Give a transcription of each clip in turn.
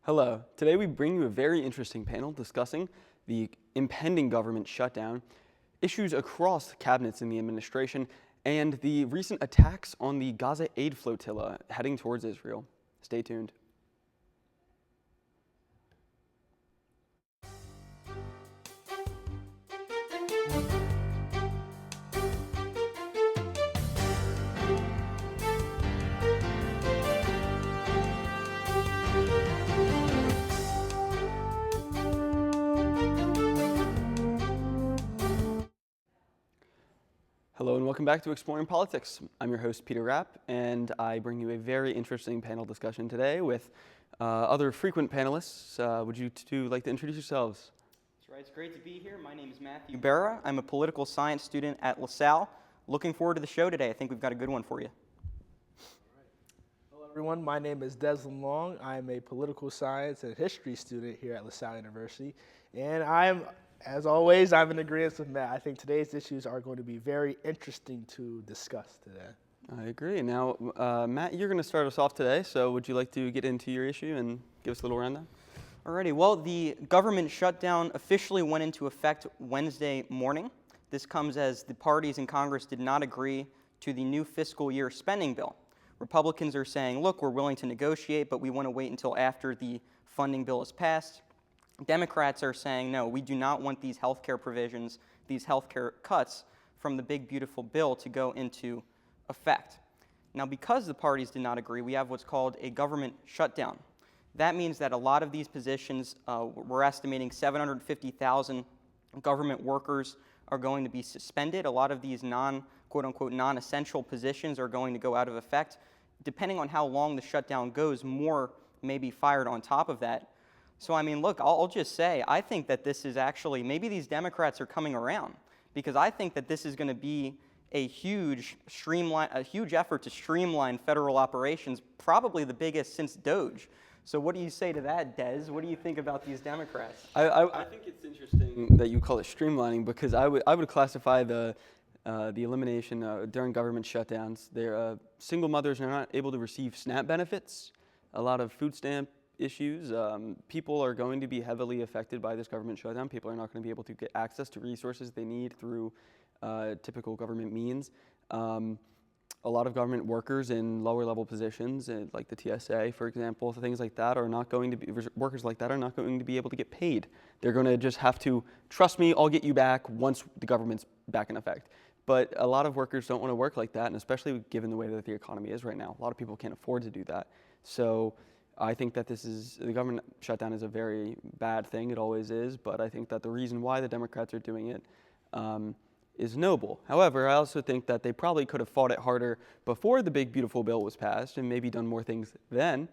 Hello. Today we bring you a very interesting panel discussing the impending government shutdown, issues across cabinets in the administration, and the recent attacks on the Gaza aid flotilla heading towards Israel. Stay tuned. Hello and welcome back to Exploring Politics. I'm your host, Peter Rapp, and I bring you a very interesting panel discussion today with other frequent panelists. Would you two like to introduce yourselves? That's right. It's great to be here. My name is Matthew Barra. I'm a political science student at LaSalle. Looking forward to the show today. I think we've got a good one for you. Hello, everyone. My name is Desmond Long. I'm a political science and history student here at LaSalle University, and as always, I'm in agreement with Matt. I think today's issues are going to be very interesting to discuss today. I agree. Now, Matt, you're going to start us off today, so would you like to get into your issue and give us a little rundown? Alrighty. Well, the government shutdown officially went into effect Wednesday morning. This comes as the parties in Congress did not agree to the new fiscal year spending bill. Republicans are saying, look, we're willing to negotiate, but we want to wait until after the funding bill is passed. Democrats are saying, no, we do not want these health care provisions, these health care cuts from the big, beautiful bill to go into effect. Now, because the parties did not agree, we have what's called a government shutdown. That means that a lot of these positions, we're estimating 750,000 government workers are going to be suspended. A lot of these quote-unquote, non-essential positions are going to go out of effect. Depending on how long the shutdown goes, more may be fired on top of that. So, I mean, look, I'll just say, I think that this is actually, maybe these Democrats are coming around, because I think that this is going to be a huge effort to streamline federal operations, probably the biggest since Doge. So what do you say to that, Des? What do you think about these Democrats? I think it's interesting that you call it streamlining, because I would classify the elimination during government shutdowns. Single mothers are not able to receive SNAP benefits, a lot of food stamp issues. People are going to be heavily affected by this government shutdown. People are not going to be able to get access to resources they need through typical government means. A lot of government workers in lower level positions, like the TSA, for example, things like that, workers like that are not going to be able to get paid. They're going to just have to, trust me, I'll get you back once the government's back in effect. But a lot of workers don't want to work like that, and especially given the way that the economy is right now. A lot of people can't afford to do that. So I think that the government shutdown is a very bad thing. It always is. But I think that the reason why the Democrats are doing it is noble. However, I also think that they probably could have fought it harder before the big, beautiful bill was passed and maybe done more things then.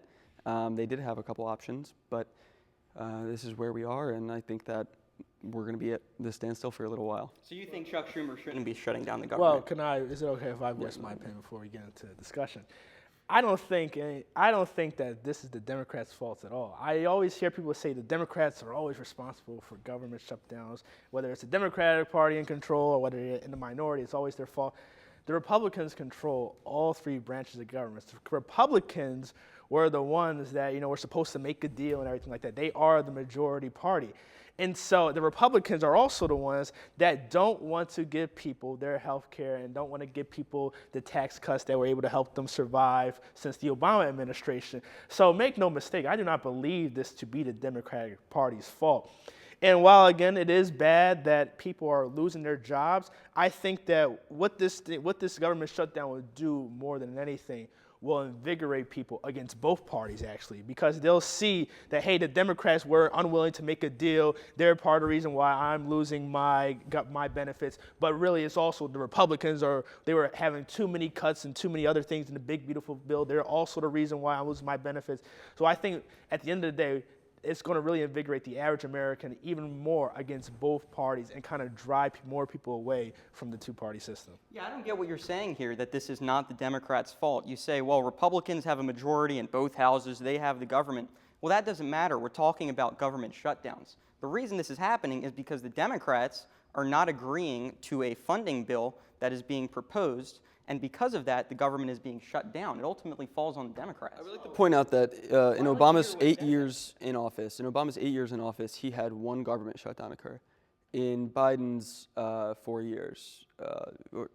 They did have a couple options, but this is where we are, and I think that we're going to be at this standstill for a little while. So you think Chuck Schumer shouldn't be shutting down the government? Well, is it okay if I voice my opinion before we get into the discussion? I don't think that this is the Democrats' fault at all. I always hear people say the Democrats are always responsible for government shutdowns, whether it's the Democratic Party in control or whether they're in the minority, it's always their fault. The Republicans control all three branches of government. The Republicans were the ones that, were supposed to make a deal and everything like that. They are the majority party. And so the Republicans are also the ones that don't want to give people their health care and don't want to give people the tax cuts that were able to help them survive since the Obama administration. So make no mistake, I do not believe this to be the Democratic Party's fault. And while, again, it is bad that people are losing their jobs, I think that what this government shutdown will do more than anything will invigorate people against both parties, actually, because they'll see that, hey, the Democrats were unwilling to make a deal. They're part of the reason why I'm losing my benefits. But really, it's also the Republicans, they were having too many cuts and too many other things in the big, beautiful bill. They're also the reason why I'm losing my benefits. So I think at the end of the day, it's going to really invigorate the average American even more against both parties and kind of drive more people away from the two-party system. Yeah, I don't get what you're saying here, that this is not the Democrats' fault. You say, well, Republicans have a majority in both houses, they have the government. Well, that doesn't matter. We're talking about government shutdowns. The reason this is happening is because the Democrats are not agreeing to a funding bill that is being proposed, And because of that, the government is being shut down. It ultimately falls on the Democrats. I would like to point out that in Obama's 8 years in office, he had one government shutdown occur. In Biden's 4 years, or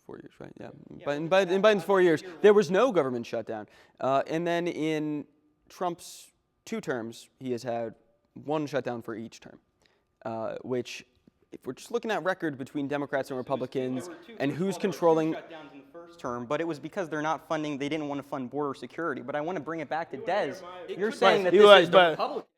4 years, right? Yeah. In Biden's 4 years, there was no government shutdown. And then in Trump's 2 terms, he has had one shutdown for each term, which, if we're just looking at record between Democrats and Republicans and who's controlling. Shutdowns in the first term, but it was because they're not funding. They didn't want to fund border security. But I want to bring it back to Des. You're saying that this is the Republican.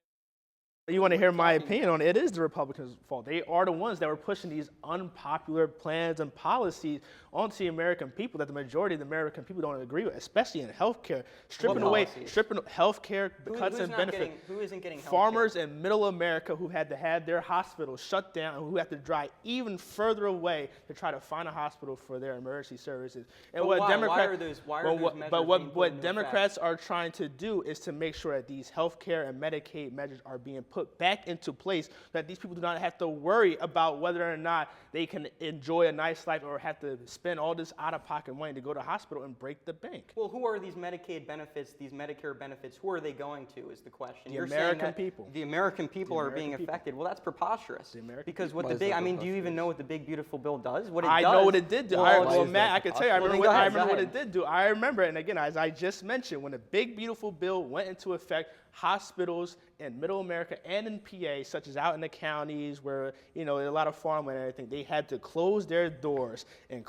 You want to hear my opinion on it? It is the Republicans' fault. They are the ones that were pushing these unpopular plans and policies onto the American people that the majority of the American people don't agree with, especially in healthcare, stripping healthcare cuts and benefits. Who isn't getting healthcare? Farmers in middle America who had to have their hospitals shut down and who have to drive even further away to try to find a hospital for their emergency services. And but what why? Democrats, Why are those measures what Democrats are trying to do is to make sure that these healthcare and Medicaid measures are being put back into place, that these people do not have to worry about whether or not they can enjoy a nice life or have to spend all this out-of-pocket money to go to the hospital and break the bank. Well, who are these Medicaid benefits, these Medicare benefits, who are they going to is the question. The American people. The American people are being affected. Well, that's preposterous. Because what the big, I mean, do you even know what the big beautiful bill does? What it I does? know what it did do. Well, Matt, I can tell you, I remember what it did do. I remember, and again, as I just mentioned, when the big beautiful bill went into effect, hospitals in middle America and in PA, such as out in the counties where, a lot of farmland and everything, they had to close their doors in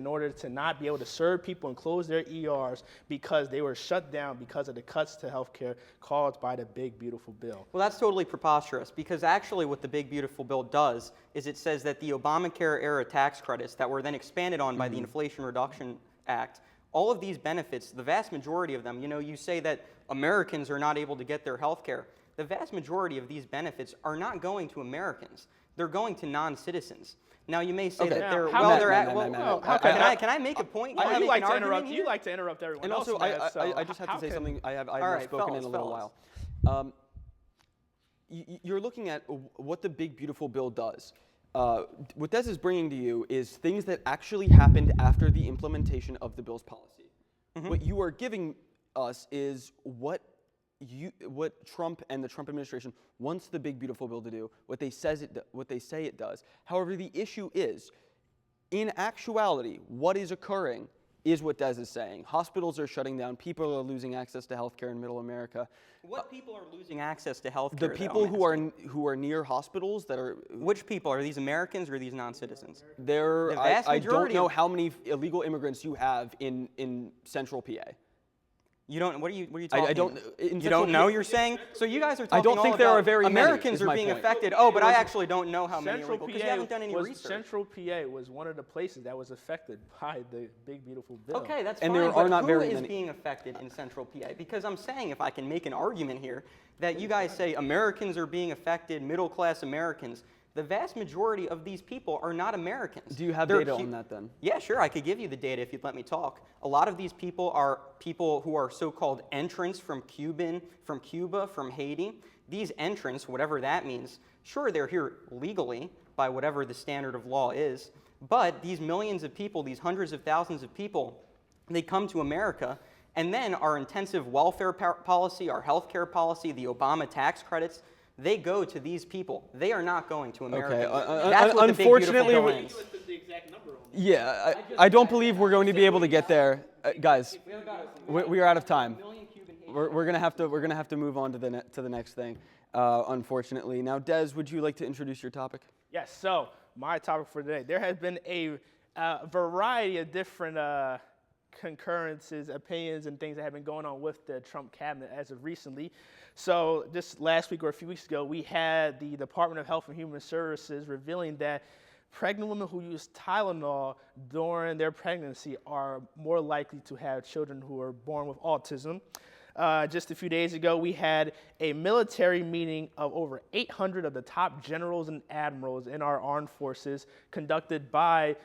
order to not be able to serve people and close their ERs because they were shut down because of the cuts to healthcare caused by the big beautiful bill. Well, that's totally preposterous because actually what the big beautiful bill does is it says that the Obamacare era tax credits that were then expanded on by the Inflation Reduction Act, all of these benefits, the vast majority of them, you say that Americans are not able to get their health care. The vast majority of these benefits are not going to Americans. They're going to non-citizens. Now, you may say that they're, can I make a point? You like to interrupt everyone and else. And also, I just have to say something I haven't spoken in a little while. You're looking at what the big beautiful bill does. What Des is bringing to you is things that actually happened after the implementation of the bill's policy. What you are giving us is what Trump and the Trump administration wants the big beautiful bill to do, what they say it does. However, the issue is, in actuality, what is occurring is what Des is saying. Hospitals are shutting down. People are losing access to health care in middle America. What people are losing access to health care? The people who are near hospitals that are... Which people? Are these Americans or are these non-citizens? I don't know how many illegal immigrants you have in central PA. You don't. What are you talking? I don't. You don't know. You're saying. So you guys are talking. I don't think there are very many. Americans are being affected. Oh, but I actually don't know how many illegal because you haven't done any research. Central PA was one of the places that was affected by the big beautiful bill. Okay, that's fine. And there are not very many. Who is many. being affected in Central PA? Because I'm saying, if I can make an argument here, that you guys say Americans are being affected, middle-class Americans. The vast majority of these people are not Americans. Do you have data on that then? Yeah, sure. I could give you the data if you'd let me talk. A lot of these people are people who are so-called entrants from Cuba, from Haiti. These entrants, whatever that means, sure, they're here legally by whatever the standard of law is, but these millions of people, these hundreds of thousands of people, they come to America, and then our intensive welfare policy, our health care policy, the Obama tax credits, they go to these people. They are not going to America. Okay. That's what Unfortunately, the big beautiful bill the exact number on yeah, I don't believe we're going to be able to get there, guys. We are out of time. We're gonna have to move on to the next thing. Unfortunately, now Des, would you like to introduce your topic? Yes. So my topic for today, there has been a variety of different concurrences, opinions, and things that have been going on with the Trump cabinet as of recently. So just last week or a few weeks ago, we had the Department of Health and Human Services revealing that pregnant women who use Tylenol during their pregnancy are more likely to have children who are born with autism. Just a few days ago, we had a military meeting of over 800 of the top generals and admirals in our armed forces conducted by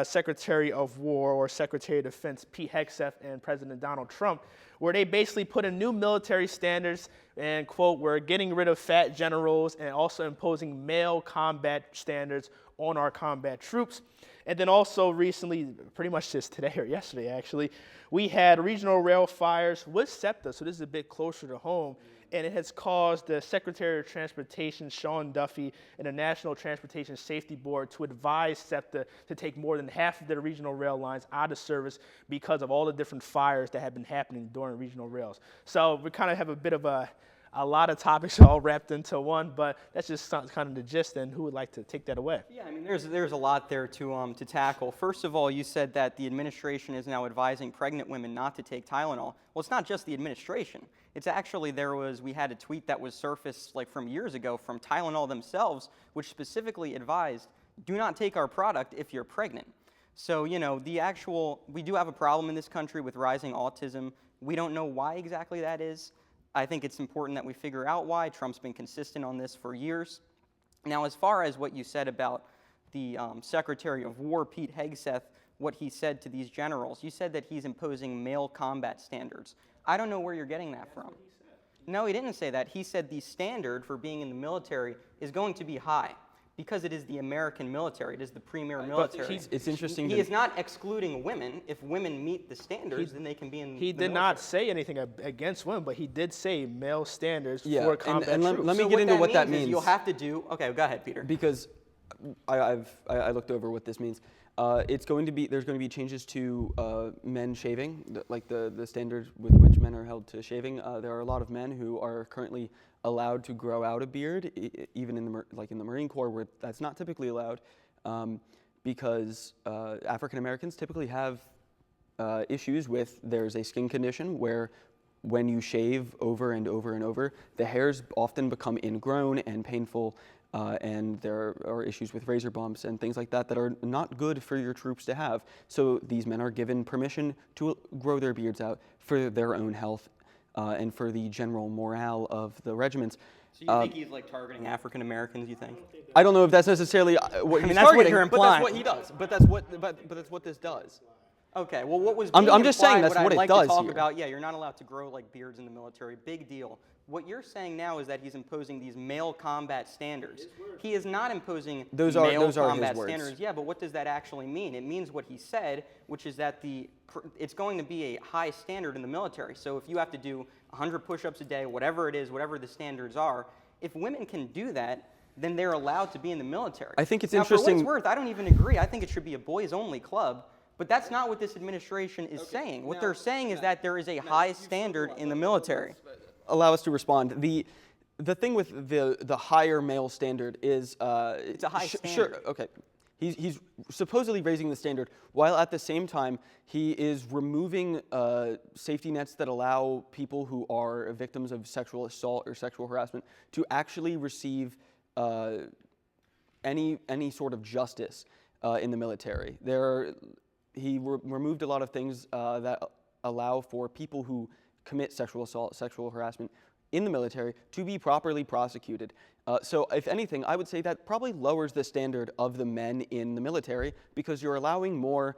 Secretary of War or Secretary of Defense Pete Hegseth and President Donald Trump, where they basically put in new military standards and, quote, we're getting rid of fat generals and also imposing male combat standards on our combat troops. And then also recently, pretty much just today or yesterday actually, we had regional rail fires with SEPTA, so this is a bit closer to home, and it has caused the Secretary of Transportation, Sean Duffy, and the National Transportation Safety Board to advise SEPTA to take more than half of their regional rail lines out of service because of all the different fires that have been happening during regional rails. So we kind of have a bit of a lot of topics all wrapped into one, but that's just kind of the gist, and who would like to take that away? Yeah, I mean, there's a lot there to tackle. First of all, you said that the administration is now advising pregnant women not to take Tylenol. Well, it's not just the administration. It's actually, we had a tweet that was surfaced like from years ago from Tylenol themselves, which specifically advised, do not take our product if you're pregnant. So, you know, we do have a problem in this country with rising autism. We don't know why exactly that is. I think it's important that we figure out why. Trump's been consistent on this for years. Now, as far as what you said about the Secretary of War, Pete Hegseth, what he said to these generals, you said that he's imposing male combat standards. I don't know where you're getting that from. No, he didn't say that. He said the standard for being in the military is going to be high because it is the American military. It is the premier military. It's interesting. He is not excluding women. If women meet the standards, then they can be in the military. He did not say anything against women, but he did say male standards for combat and troops. let me get into what that means. You'll have to do. Okay, go ahead, Peter. Because I looked over what this means. There's going to be changes to men shaving, like the standards with which men are held to shaving. There are a lot of men who are currently allowed to grow out a beard, even in the Marine Corps, where that's not typically allowed, because African Americans typically have issues with, there's a skin condition where when you shave over and over and over, the hairs often become ingrown and painful, and there are issues with razor bumps and things like that that are not good for your troops to have. So these men are given permission to grow their beards out for their own health and for the general morale of the regiments. So you think he's like targeting African Americans? You think? I don't know if that's necessarily what he's that's what targeting, you're but that's implying. what he does. But that's what this does. Okay. Well, what was I'm just saying that's what I'd it like does to talk here. about? Yeah, you're not allowed to grow like beards in the military. Big deal. What you're saying now is that he's imposing these male combat standards. He is not imposing Those are combat his words. standards. Yeah, but what does that actually mean? It means what he said, which is that it's going to be a high standard in the military. So if you have to do 100 push-ups a day, whatever it is, whatever the standards are, if women can do that, then they're allowed to be in the military. I think it's now, interesting. For what it's worth, I don't even agree. I think it should be a boys-only club. But that's not what this administration is saying. What they're saying is that there is a high standard in the military. Allow us to respond. The thing with the higher male standard is It's a high standard. Sure, okay. He's supposedly raising the standard, while at the same time he is removing safety nets that allow people who are victims of sexual assault or sexual harassment to actually receive any sort of justice in the military. He removed a lot of things that allow for people who commit sexual assault, sexual harassment in the military to be properly prosecuted. So if anything, I would say that probably lowers the standard of the men in the military, because you're allowing more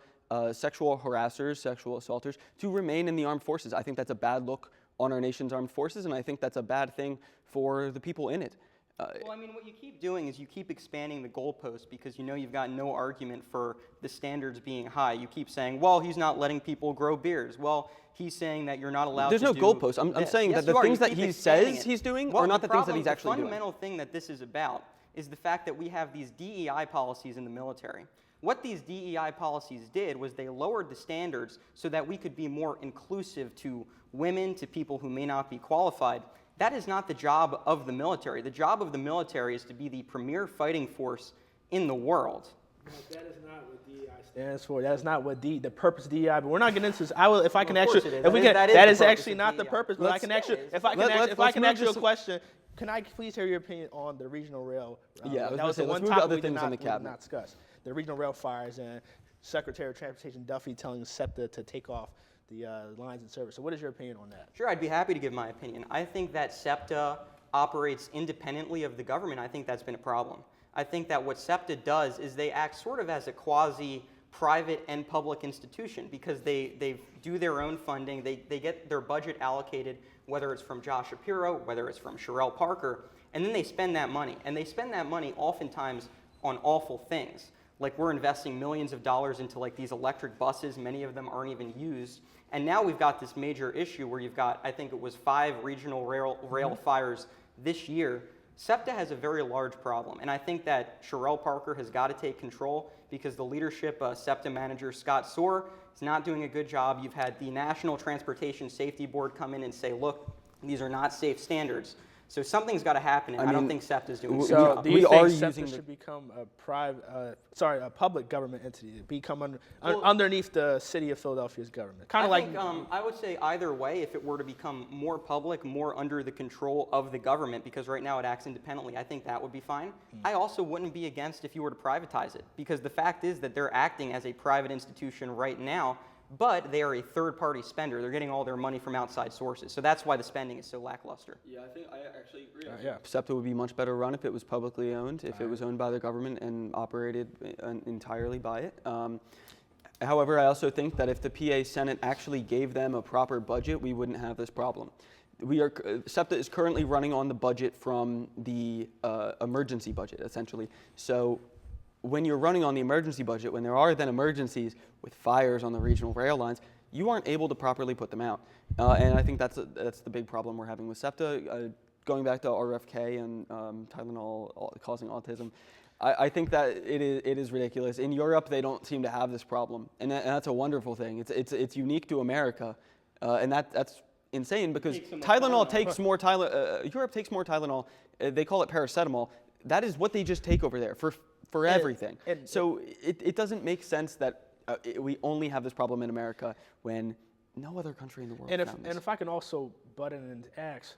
sexual harassers, sexual assaulters to remain in the armed forces. I think that's a bad look on our nation's armed forces, and I think that's a bad thing for the people in it. Well, I mean, what you keep doing is you keep expanding the goalpost because you know you've got no argument for the standards being high. You keep saying, well, he's not letting people grow beards. Well, he's saying that you're not allowed There's to no do goalpost. I'm saying Yes, that the you are. things You that keep he expanding says it. he's doing Well, are not the things that problem- he's actually The doing. fundamental thing that this is about is the fact that we have these DEI policies in the military. What these DEI policies did was they lowered the standards so that we could be more inclusive to women, to people who may not be qualified. That is not the job of the military. The job of the military is to be the premier fighting force in the world. No, that is not what DEI stands for. That is not what the purpose of DEI. But we're not getting into this. I will, if I can Of actually, course it is. if we can, That is that the is purpose actually of not the DEI. purpose. But I can actually, if I can ask you a question, can I please hear your opinion on the regional rail? Yeah, that was the one let's move to topic other we did things not, on the we did cabinet. not discuss. The regional rail fires and Secretary of Transportation Duffy telling SEPTA to take off the lines in service. So what is your opinion on that? Sure, I'd be happy to give my opinion. I think that SEPTA operates independently of the government. I think that's been a problem. I think that what SEPTA does is they act sort of as a quasi-private and public institution because they do their own funding. They get their budget allocated, whether it's from Josh Shapiro, whether it's from Sherelle Parker, and then they spend that money. And they spend that money oftentimes on awful things. Like we're investing millions of dollars into like these electric buses, many of them aren't even used. And now we've got this major issue where you've got, I think it was 5 regional rail fires this year. SEPTA has a very large problem, and I think that Sherelle Parker has got to take control because the leadership, SEPTA manager Scott Soar, is not doing a good job. You've had the National Transportation Safety Board come in and say, look, these are not safe standards. So something's got to happen, and I don't think SEPTA is doing a good job. Do you think SEPTA should become a public government entity, become underneath the city of Philadelphia's government? I would say either way, if it were to become more public, more under the control of the government, because right now it acts independently, I think that would be fine. I also wouldn't be against if you were to privatize it, because the fact is that they're acting as a private institution right now, but they are a third-party spender. They're getting all their money from outside sources. So that's why the spending is so lackluster. Yeah, I think I actually agree. SEPTA would be much better run if it was publicly owned, if it was owned by the government and operated entirely by it. However, I also think that if the PA Senate actually gave them a proper budget, we wouldn't have this problem. SEPTA is currently running on the budget from the emergency budget, essentially. So when you're running on the emergency budget, when there are then emergencies with fires on the regional rail lines, you aren't able to properly put them out. And I think that's the big problem we're having with SEPTA. Going back to RFK and Tylenol causing autism, I think that it is ridiculous. In Europe, they don't seem to have this problem, and that's a wonderful thing. It's unique to America, and that's insane because Tylenol takes more Europe takes more Tylenol. They call it paracetamol. That is what they just take over there for everything. So it doesn't make sense that we only have this problem in America when no other country in the world found this. And if I can also butt in and ask,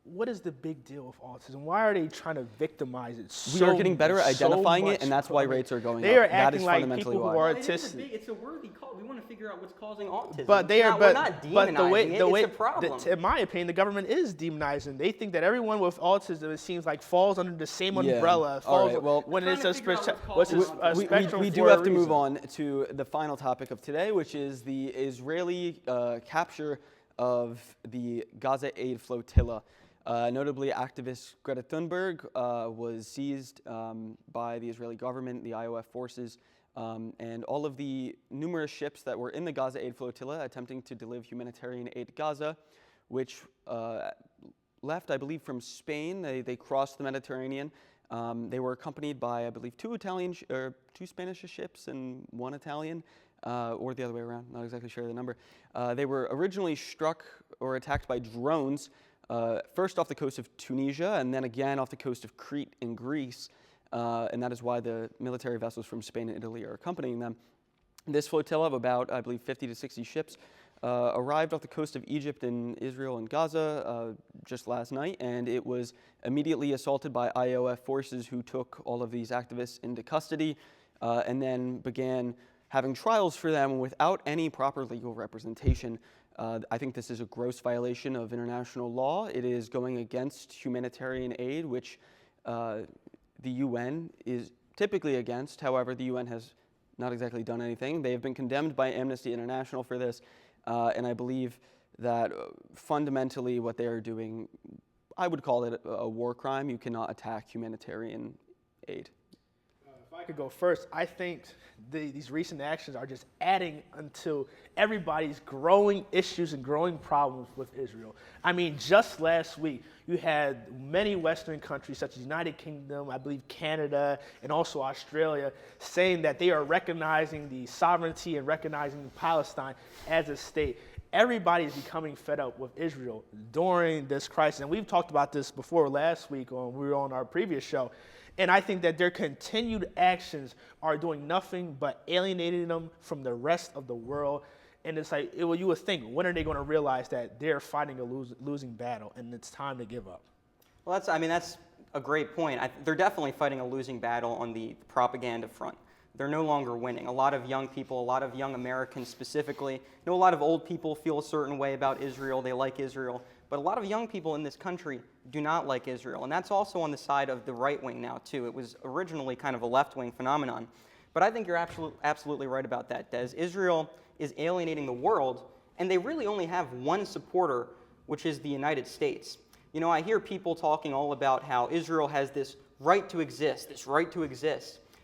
what is the big deal with autism? Why are they trying to victimize it so much? We are getting better at identifying it, and that's why rates are going up. They are acting like people who are autistic. It's a worthy call. We want to figure out what's causing autism. But we're not demonizing it. It's a problem. In my opinion, the government is demonizing. They think that everyone with autism, it seems like, falls under the same umbrella. All right, well, when it's a spectrum. We do have to move on to the final topic of today, which is the Israeli capture of the Gaza aid flotilla. Notably, activist Greta Thunberg was seized by the Israeli government, the IOF forces, and all of the numerous ships that were in the Gaza aid flotilla attempting to deliver humanitarian aid to Gaza, which left, I believe, from Spain. They crossed the Mediterranean. They were accompanied by, I believe, two Spanish ships and 1 Italian, or the other way around, not exactly sure the number. They were originally struck or attacked by drones, first off the coast of Tunisia and then again off the coast of Crete in Greece, and that is why the military vessels from Spain and Italy are accompanying them. This flotilla of about, I believe, 50 to 60 ships arrived off the coast of Egypt and Israel and Gaza just last night, and it was immediately assaulted by IOF forces who took all of these activists into custody and then began having trials for them without any proper legal representation. I think this is a gross violation of international law. It is going against humanitarian aid, which the UN is typically against. However, the UN has not exactly done anything. They have been condemned by Amnesty International for this, and I believe that fundamentally what they are doing, I would call it a war crime. You cannot attack humanitarian aid. If I could go first, I think these recent actions are just adding unto everybody's growing issues and growing problems with Israel. I mean, just last week, you had many Western countries, such as the United Kingdom, I believe Canada, and also Australia, saying that they are recognizing the sovereignty and recognizing Palestine as a state. Everybody is becoming fed up with Israel during this crisis. And we've talked about this before last week when we were on our previous show. And I think that their continued actions are doing nothing but alienating them from the rest of the world. And it's like, you would think, when are they going to realize that they're fighting a losing battle and it's time to give up? Well, that's a great point. They're definitely fighting a losing battle on the propaganda front. They're no longer winning. A lot of young people, a lot of young Americans specifically, a lot of old people feel a certain way about Israel. They like Israel. But a lot of young people in this country do not like Israel. And that's also on the side of the right wing now, too. It was originally kind of a left-wing phenomenon. But I think you're absolutely right about that, Des. Israel is alienating the world, and they really only have one supporter, which is the United States. I hear people talking all about how Israel has this right to exist,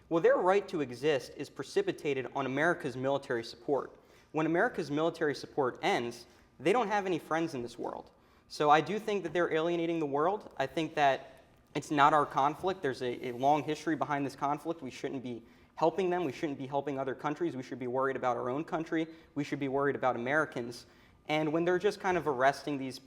Well, their right to exist is precipitated on America's military support. When America's military support ends, they don't have any friends in this world. So I do think that they're alienating the world. I think that it's not our conflict. There's a long history behind this conflict. We shouldn't be helping them. We shouldn't be helping other countries. We should be worried about our own country. We should be worried about Americans. And when they're just kind of arresting these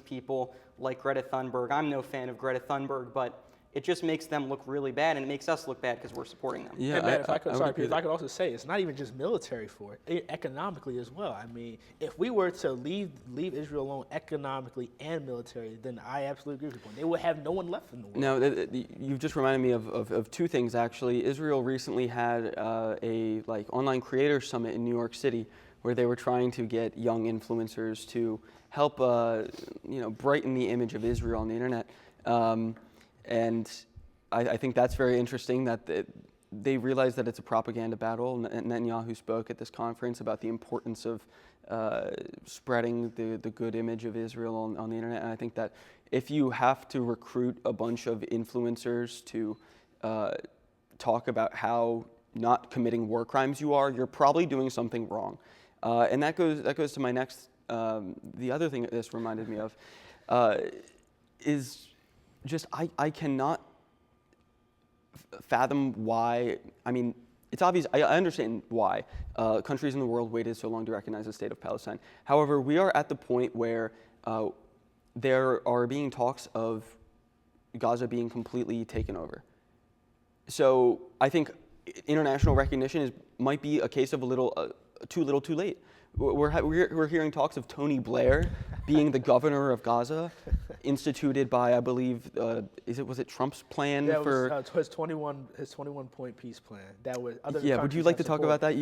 people like Greta Thunberg, I'm no fan of Greta Thunberg, but it just makes them look really bad, and it makes us look bad because we're supporting them. Yeah, and if I could also say, it's not even just military for it, economically as well. I mean, if we were to leave Israel alone economically and military, then I absolutely agree with you. They would have no one left in the world. Now, you've just reminded me of two things, actually. Israel recently had a online creator summit in New York City where they were trying to get young influencers to help brighten the image of Israel on the internet. And I think that's very interesting that they realize that it's a propaganda battle. Netanyahu spoke at this conference about the importance of spreading the good image of Israel on the internet. And I think that if you have to recruit a bunch of influencers to talk about how not committing war crimes you are, you're probably doing something wrong. And that goes to my next, the other thing that this reminded me of is just I cannot fathom why. I mean, it's obvious. I understand why countries in the world waited so long to recognize the state of Palestine. However, we are at the point where there are being talks of Gaza being completely taken over. So I think international recognition might be a case of too little, too late. We're hearing talks of Tony Blair being the governor of Gaza, instituted by, I believe, was it Trump's plan for his 21-point peace plan? That was other. Yeah, would you like to talk about that?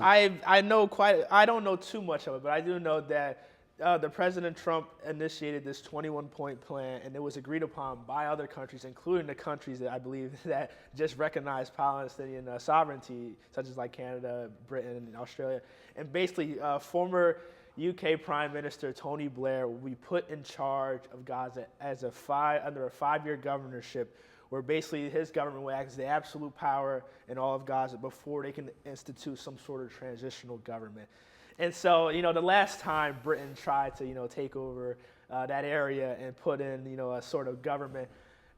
I don't know too much of it, but I do know that the President Trump initiated this 21-point plan, and it was agreed upon by other countries, including the countries that I believe that just recognize Palestinian sovereignty, such as like Canada, Britain, and Australia. And basically, former UK Prime Minister Tony Blair will be put in charge of Gaza as under a 5-year governorship, where basically his government will act as the absolute power in all of Gaza before they can institute some sort of transitional government. And so, the last time Britain tried to, take over that area and put in, a sort of government,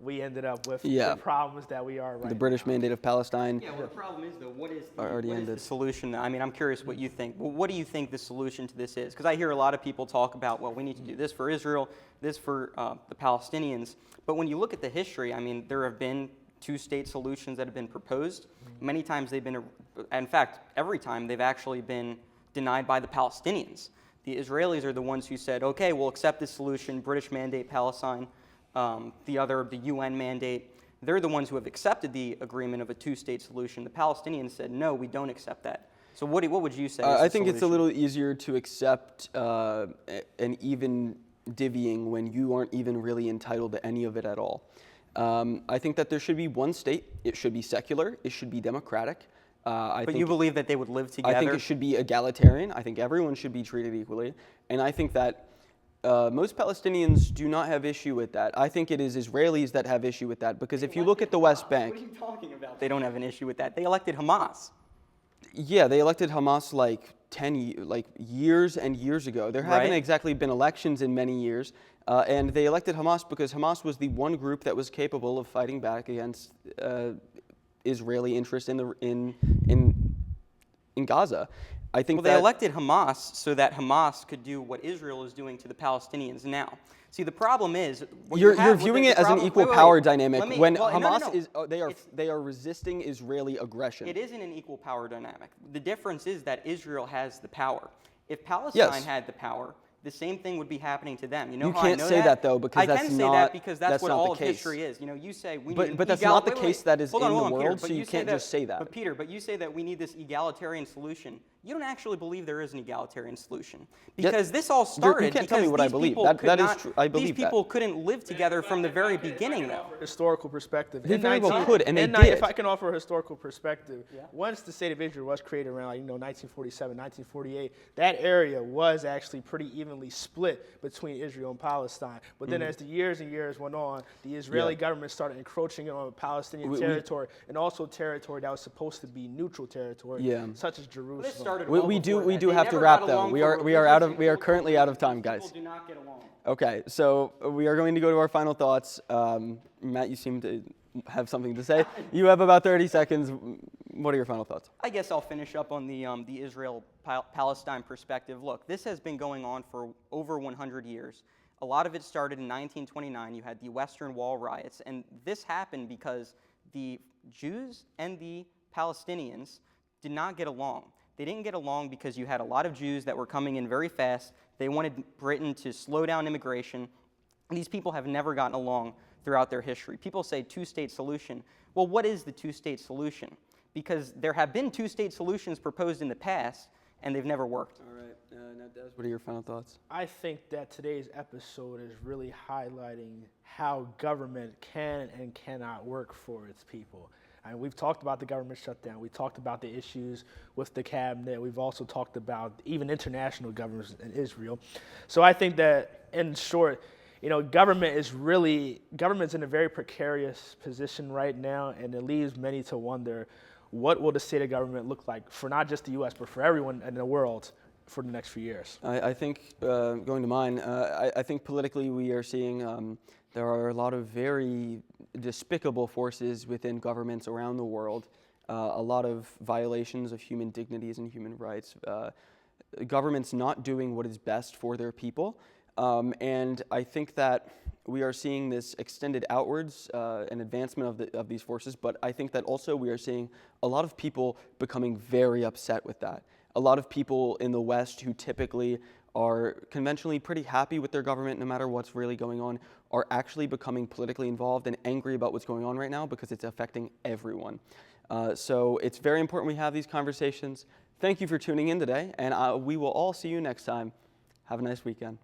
we ended up with the problems that we are right now. The British Mandate of Palestine. Yeah, well, the problem is, though, what is the solution? I mean, I'm curious what you think. Well, what do you think the solution to this is? Because I hear a lot of people talk about, well, we need to do this for Israel, this for the Palestinians. But when you look at the history, I mean, there have been two-state solutions that have been proposed. Many times they've been, in fact, every time they've actually been denied by the Palestinians. The Israelis are the ones who said, okay, we'll accept this solution, British mandate Palestine, the UN mandate. They're the ones who have accepted the agreement of a two-state solution. The Palestinians said, no, we don't accept that. So what would you say? I think it's a little easier to accept an even divvying when you aren't even really entitled to any of it at all. I think that there should be one state. It should be secular. It should be democratic. But you believe that they would live together? I think it should be egalitarian. I think everyone should be treated equally. And I think that most Palestinians do not have issue with that. I think it is Israelis that have issue with that, because if you look at the West Bank... What are you talking about? They don't have an issue with that. They elected Hamas. Yeah, they elected Hamas years and years ago. There haven't exactly been elections in many years, and they elected Hamas because Hamas was the one group that was capable of fighting back against Israeli interest in Gaza. I think they elected Hamas so that Hamas could do what Israel is doing to the Palestinians now. See, the problem is you're viewing it as an equal power dynamic when Hamas is they are resisting Israeli aggression. It isn't an equal power dynamic. The difference is that Israel has the power. If Palestine had the power, the same thing would be happening to them. You can't say that though, because I can say that because that's what all of history is. You say we need. But that's not the case that is in the world, so you can't just say that. But Peter, you say that we need this egalitarian solution. You don't actually believe there is an egalitarian solution, because this all started. You can't tell me what I believe. That is true. I believe that. These people couldn't live together from the very beginning, though. Historical perspective. They very well could, and they did. If I can offer a historical perspective, once the state of Israel was created around 1947, 1948, that area was actually pretty evenly evenly split between Israel and Palestine. But then as the years and years went on, the Israeli government started encroaching on Palestinian territory and also territory that was supposed to be neutral territory, such as Jerusalem. This started We do have to wrap though. We are currently out of time, guys. People do not get along. Okay, so we are going to go to our final thoughts. Matt, you seem to have something to say. You have about 30 seconds. What are your final thoughts? I guess I'll finish up on the Israel-Palestine perspective. Look, this has been going on for over 100 years. A lot of it started in 1929. You had the Western Wall riots, and this happened because the Jews and the Palestinians did not get along. They didn't get along because you had a lot of Jews that were coming in very fast. They wanted Britain to slow down immigration. These people have never gotten along throughout their history. People say two-state solution. Well, what is the two-state solution? Because there have been two-state solutions proposed in the past, and they've never worked. All right. Now, Des, what are your final thoughts? I think that today's episode is really highlighting how government can and cannot work for its people. And we've talked about the government shutdown. We talked about the issues with the cabinet. We've also talked about even international governments in Israel. So I think that, in short, government's in a very precarious position right now, and it leaves many to wonder, what will the state of government look like for not just the U.S., but for everyone in the world for the next few years? I think, going to mine, I think politically we are seeing there are a lot of very despicable forces within governments around the world, a lot of violations of human dignities and human rights, governments not doing what is best for their people. And I think that we are seeing this extended outwards, an advancement of these forces, but I think that also we are seeing a lot of people becoming very upset with that. A lot of people in the West who typically are conventionally pretty happy with their government no matter what's really going on are actually becoming politically involved and angry about what's going on right now because it's affecting everyone. So it's very important we have these conversations. Thank you for tuning in today, and we will all see you next time. Have a nice weekend.